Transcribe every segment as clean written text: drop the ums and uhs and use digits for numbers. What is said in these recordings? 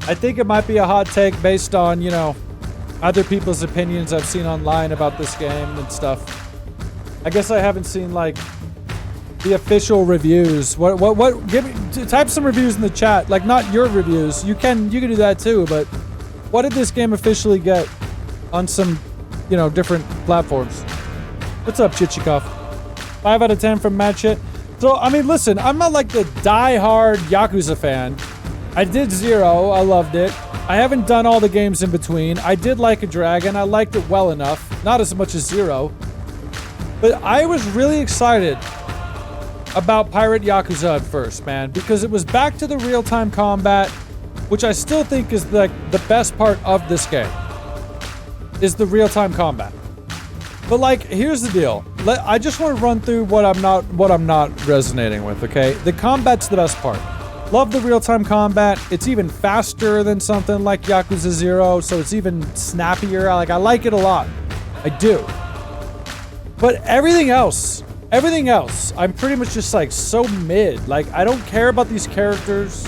I think it might be a hot take based on, you know, other people's opinions I've seen online about this game and stuff. I guess I haven't seen, like, the official reviews. Give me, type some reviews in the chat. Like, not your reviews. You can do that too, but what did this game officially get on some, you know, different platforms? What's up, Chichikov? 5 out of 10 from Matt Shit. So, I mean, listen, I'm not like the die-hard Yakuza fan. I did Zero. I loved it. I haven't done all the games in between. I did like a Dragon. I liked it well enough. Not as much as Zero. But I was really excited about Pirate Yakuza at first, man, because it was back to the real-time combat, which I still think is the best part of this game, is the real-time combat. But, like, here's the deal. I just want to run through what I'm not resonating with, okay? The combat's the best part. Love the real-time combat. It's even faster than something like Yakuza 0, so it's even snappier. I like it a lot. I do. But everything else, I'm pretty much just, like, so mid. Like, I don't care about these characters.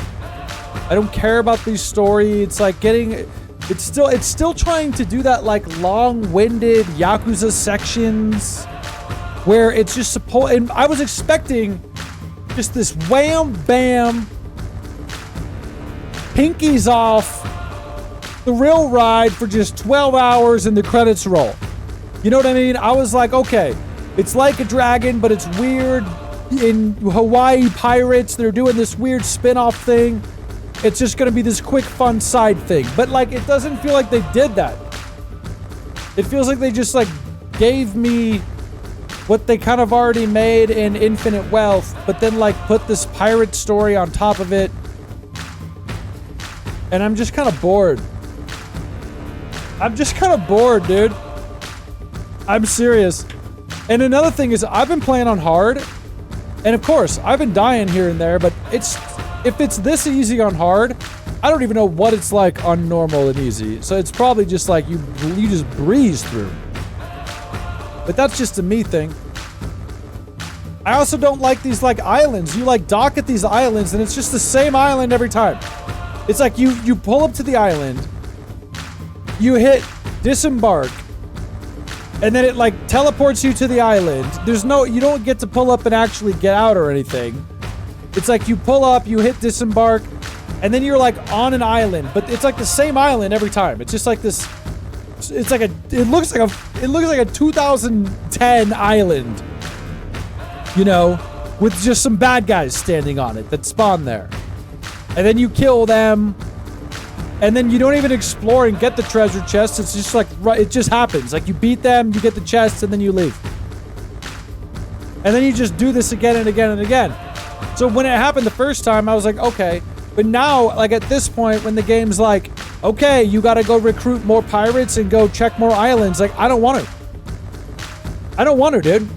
I don't care about the story. It's like getting... It's still trying to do that, like, long-winded Yakuza sections where it's just supposed... And I was expecting just this wham-bam, pinkies off, the real ride for just 12 hours and the credits roll. You know what I mean? I was like, okay, it's like a Dragon, but it's weird. In Hawaii Pirates, they're doing this weird spin-off thing. It's just gonna be this quick, fun side thing. But, like, it doesn't feel like they did that. It feels like they just, like, gave me what they kind of already made in Infinite Wealth, but then, like, put this pirate story on top of it. And I'm just kind of bored. I'm just kind of bored, dude. I'm serious. And another thing is, I've been playing on hard, and of course, I've been dying here and there, but if it's this easy on hard, I don't even know what it's like on normal and easy. So it's probably just like you just breeze through. But that's just a me thing. I also don't like these, like, islands. You, like, dock at these islands, and it's just the same island every time. It's like you pull up to the island, you hit disembark, and then it, like, teleports you to the island. You don't get to pull up and actually get out or anything. It's like you pull up, you hit disembark, and then you're, like, on an island, but it's like the same island every time. It's just like this. It looks like a 2010 island, you know, with just some bad guys standing on it that spawn there, and then you kill them, and then you don't even explore and get the treasure chest. It's just like it just happens. Like, you beat them, you get the chest, and then you leave, and then you just do this again and again and again. So when it happened the first time, I was like, okay. But now, like, at this point, when the game's like, okay, you gotta go recruit more pirates and go check more islands, like, I don't want to. I don't want to, dude.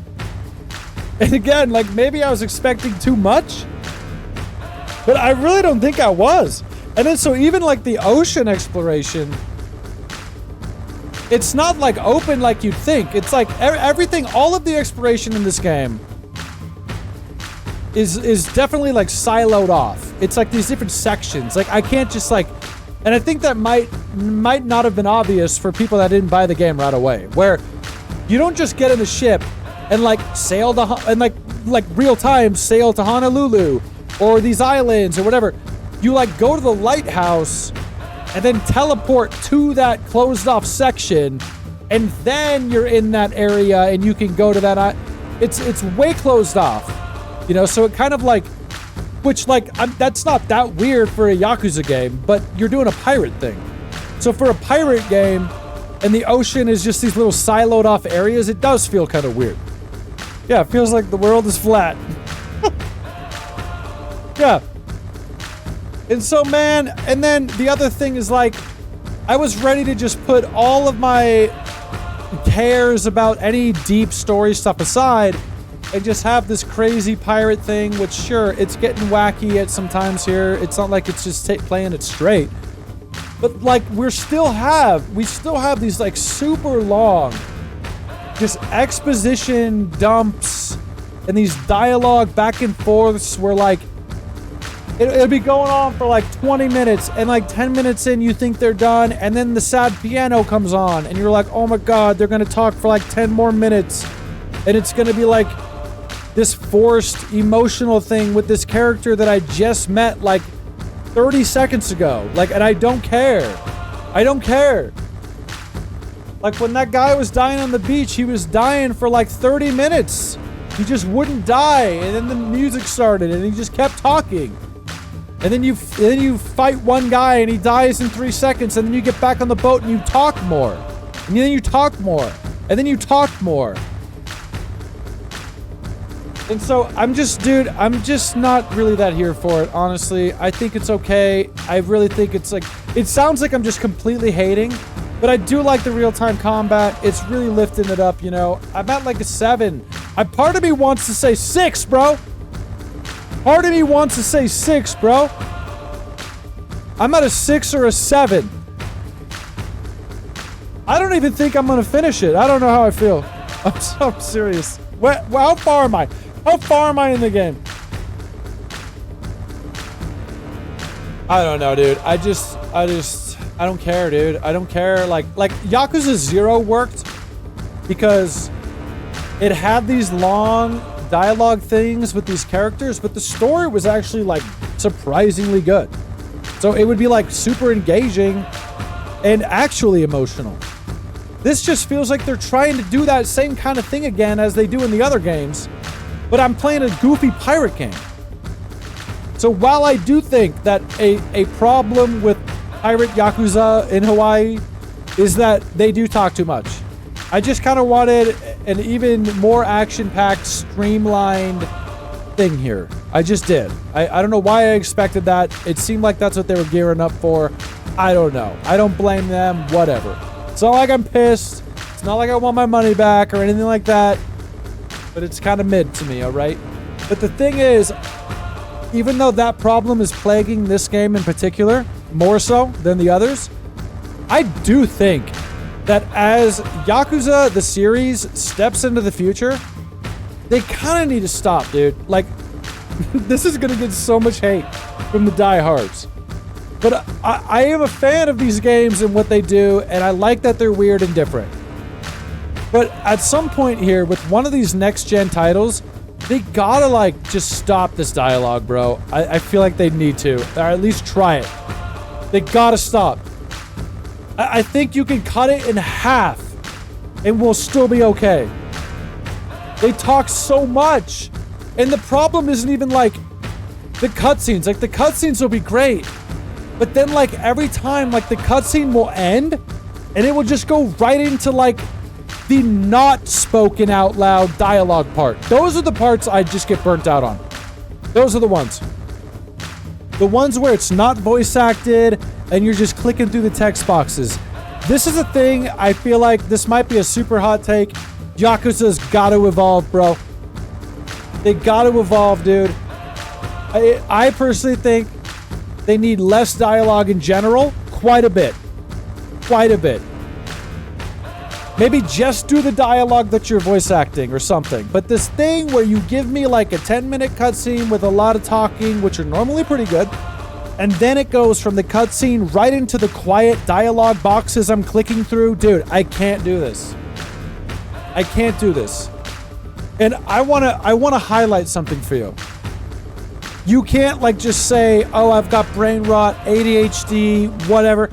And again, like, maybe I was expecting too much, but I really don't think I was. And then, so even, like, the ocean exploration, it's not, like, open like you'd think. It's like everything, all of the exploration in this game is definitely, like, siloed off. It's like these different sections. Like, I can't just, like, and I think that might not have been obvious for people that didn't buy the game right away, where you don't just get in the ship and, like, sail to and like real time sail to Honolulu or these islands or whatever. You, like, go to the lighthouse and then teleport to that closed off section, and then you're in that area and you can go to that. It's way closed off. You know, so it kind of, like, which, like, that's not that weird for a Yakuza game, but you're doing a pirate thing. So for a pirate game, and the ocean is just these little siloed off areas, it does feel kind of weird. Yeah, it feels like the world is flat. Yeah. And so, man, and then the other thing is, like, I was ready to just put all of my cares about any deep story stuff aside and just have this crazy pirate thing, which, sure, it's getting wacky at sometimes here. It's not like it's just playing it straight. But, like, we still have these, like, super long, just exposition dumps and these dialogue back and forths where, like, It'll be going on for like 20 minutes, and like 10 minutes in, you think they're done, and then the sad piano comes on, and you're like, oh my god, they're gonna talk for like 10 more minutes, and it's gonna be like this forced emotional thing with this character that I just met like 30 seconds ago. Like, and I don't care. I don't care. Like, when that guy was dying on the beach, he was dying for like 30 minutes. He just wouldn't die, and then the music started, and he just kept talking. And then you fight one guy, and he dies in 3 seconds, and then you get back on the boat, and you talk more. And then you talk more. And then you talk more. And so, I'm just not really that here for it, honestly. I think it's okay. I really think it's like, it sounds like I'm just completely hating, but I do like the real-time combat. It's really lifting it up, you know. I'm at like a 7. Part of me wants to say 6, bro. Part of me wants to say 6, bro. I'm at a 6 or a 7. I don't even think I'm gonna finish it. I don't know how I feel. I'm serious. How far am I? How far am I in the game? I don't know, dude. I don't care, dude. I don't care. Like Yakuza 0 worked because it had these long dialogue things with these characters, but the story was actually like surprisingly good. So it would be like super engaging and actually emotional. This just feels like they're trying to do that same kind of thing again as they do in the other games, but I'm playing a goofy pirate game. So while I do think that a problem with Pirate Yakuza in Hawaii is that they do talk too much. I just kind of wanted an even more action-packed, streamlined thing here. I just did. I don't know why I expected that. It seemed like that's what they were gearing up for. I don't know. I don't blame them. Whatever. It's not like I'm pissed. It's not like I want my money back or anything like that. But it's kind of mid to me, alright? But the thing is, even though that problem is plaguing this game in particular, more so than the others, I do think that as Yakuza, the series, steps into the future, they kind of need to stop, dude. Like, this is going to get so much hate from the diehards. But I am a fan of these games and what they do, and I like that they're weird and different. But at some point here, with one of these next-gen titles, they gotta, like, just stop this dialogue, bro. I feel like they need to. Or at least try it. They gotta stop. I think you can cut it in half, and we'll still be okay. They talk so much. And the problem isn't even, like, the cutscenes. Like, the cutscenes will be great. But then, like, every time, like, the cutscene will end, and it will just go right into, like, the not spoken out loud dialogue part. Those are the parts I just get burnt out on. Those are the ones. The ones where it's not voice acted and you're just clicking through the text boxes. This is a thing, I feel like this might be a super hot take. Yakuza's gotta evolve, bro. They gotta evolve, dude. I personally think they need less dialogue in general. Quite a bit. Quite a bit. Maybe just do the dialogue that you're voice acting or something. But this thing where you give me like a 10-minute cutscene with a lot of talking, which are normally pretty good, and then it goes from the cutscene right into the quiet dialogue boxes I'm clicking through. Dude, I can't do this. I can't do this. And I wanna highlight something for you. You can't like just say, oh, I've got brain rot, ADHD, whatever.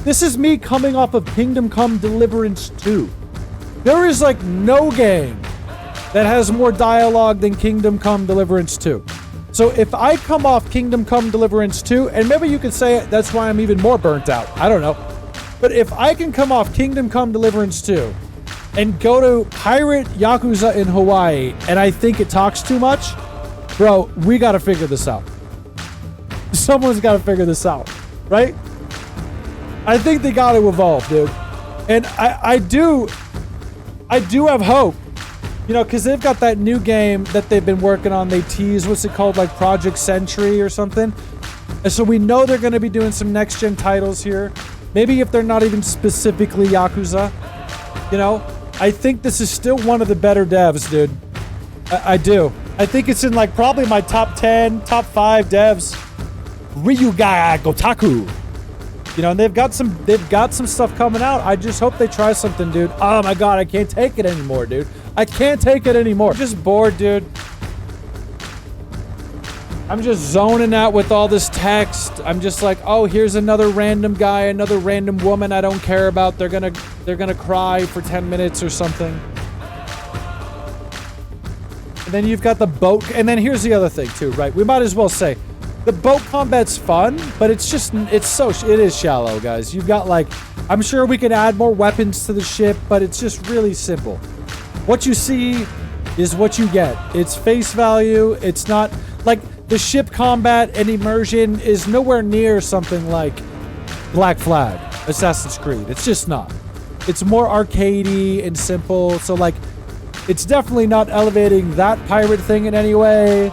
This is me coming off of Kingdom Come Deliverance 2. There is like no game that has more dialogue than Kingdom Come Deliverance 2. So if I come off Kingdom Come Deliverance 2, and maybe you could say that's why I'm even more burnt out. I don't know. But if I can come off Kingdom Come Deliverance 2 and go to Pirate Yakuza in Hawaii, and I think it talks too much, bro, we gotta figure this out. Someone's gotta figure this out, right? I think they gotta evolve, dude. And I do have hope. You know, because they've got that new game that they've been working on. They tease, what's it called? Like Project Century or something. And so we know they're going to be doing some next-gen titles here. Maybe if they're not even specifically Yakuza. You know, I think this is still one of the better devs, dude. I do. I think it's in like probably my top 10, top 5 devs. Ryuga Gotaku. You know, and they've got some stuff coming out. I just hope they try something, dude. Oh my god, I can't take it anymore, dude. I can't take it anymore. I'm just bored, dude. I'm just zoning out with all this text. I'm just like, oh, here's another random guy, another random woman I don't care about. They're gonna cry for 10 minutes or something. And then you've got the boat. And then here's the other thing too, right? We might as well say the boat combat's fun, but it is shallow, guys. You've got like, I'm sure we can add more weapons to the ship, but it's just really simple. What you see is what you get. It's face value. It's not like the ship combat and immersion is nowhere near something like Black Flag, Assassin's Creed. It's just not. It's more arcadey and simple. So like, it's definitely not elevating that pirate thing in any way.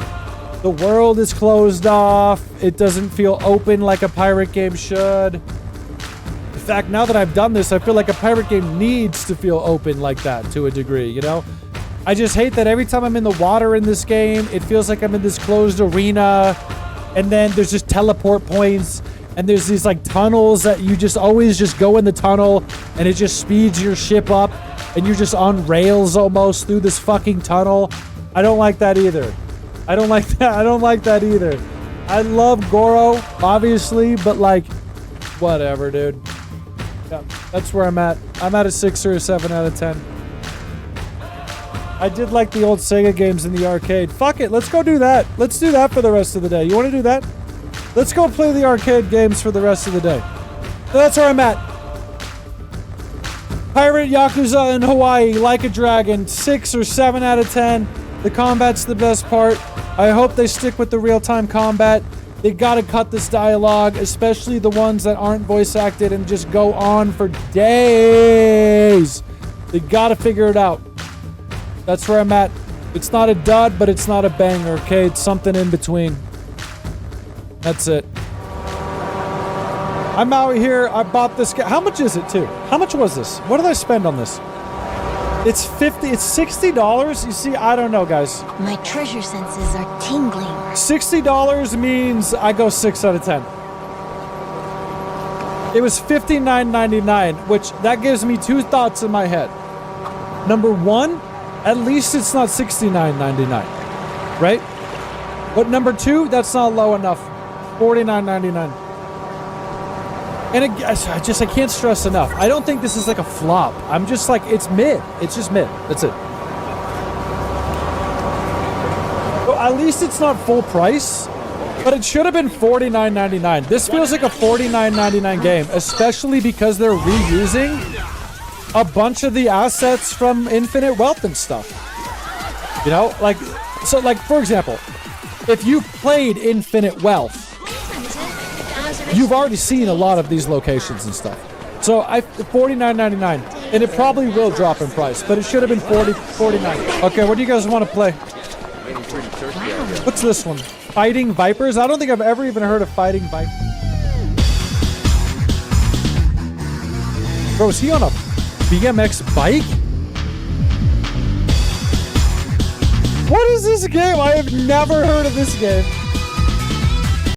The world is closed off. It doesn't feel open like a pirate game should. In fact, now that I've done this, I feel like a pirate game needs to feel open like that to a degree, you know? I just hate that every time I'm in the water in this game, it feels like I'm in this closed arena, and then there's just teleport points, and there's these like tunnels that you just always just go in the tunnel, and it just speeds your ship up, and you're just on rails almost through this fucking tunnel. I don't like that either. I don't like that either. I love Goro, obviously, but like, whatever, dude. Yeah, that's where I'm at. I'm at a 6 or a 7 out of 10. I did like the old Sega games in the arcade. Fuck it, let's go do that. Let's do that for the rest of the day. You want to do that? Let's go play the arcade games for the rest of the day. So that's where I'm at. Pirate Yakuza in Hawaii, like a dragon, 6 or 7 out of 10. The combat's the best part. I hope they stick with the real-time combat. They gotta cut this dialogue, especially the ones that aren't voice acted and just go on for days. They gotta figure it out. That's where I'm at. It's not a dud, but it's not a banger, okay? It's something in between. That's it. I'm out here. I bought this. How much is it, too? How much was this? What did I spend on this? It's $60. You see, I don't know, guys. My treasure senses are tingling. $60 means I go 6 out of 10. It was $59.99, which that gives me two thoughts in my head. Number one, at least it's not $69.99, right? But number two, that's not low enough. $49.99. And I can't stress enough. I don't think this is like a flop. I'm just like, it's mid. It's just mid. That's it. Well, at least it's not full price, but it should have been $49.99. This feels like a $49.99 game, especially because they're reusing a bunch of the assets from Infinite Wealth and stuff. You know, like, so like, for example, if you played Infinite Wealth, you've already seen a lot of these locations and stuff. So $49.99, and it probably will drop in price, but it should have been $49. Okay, what do you guys want to play? What's this one? Fighting Vipers? I don't think I've ever even heard of Fighting Vipers. Bro, is he on a BMX bike? What is this game? I have never heard of this game.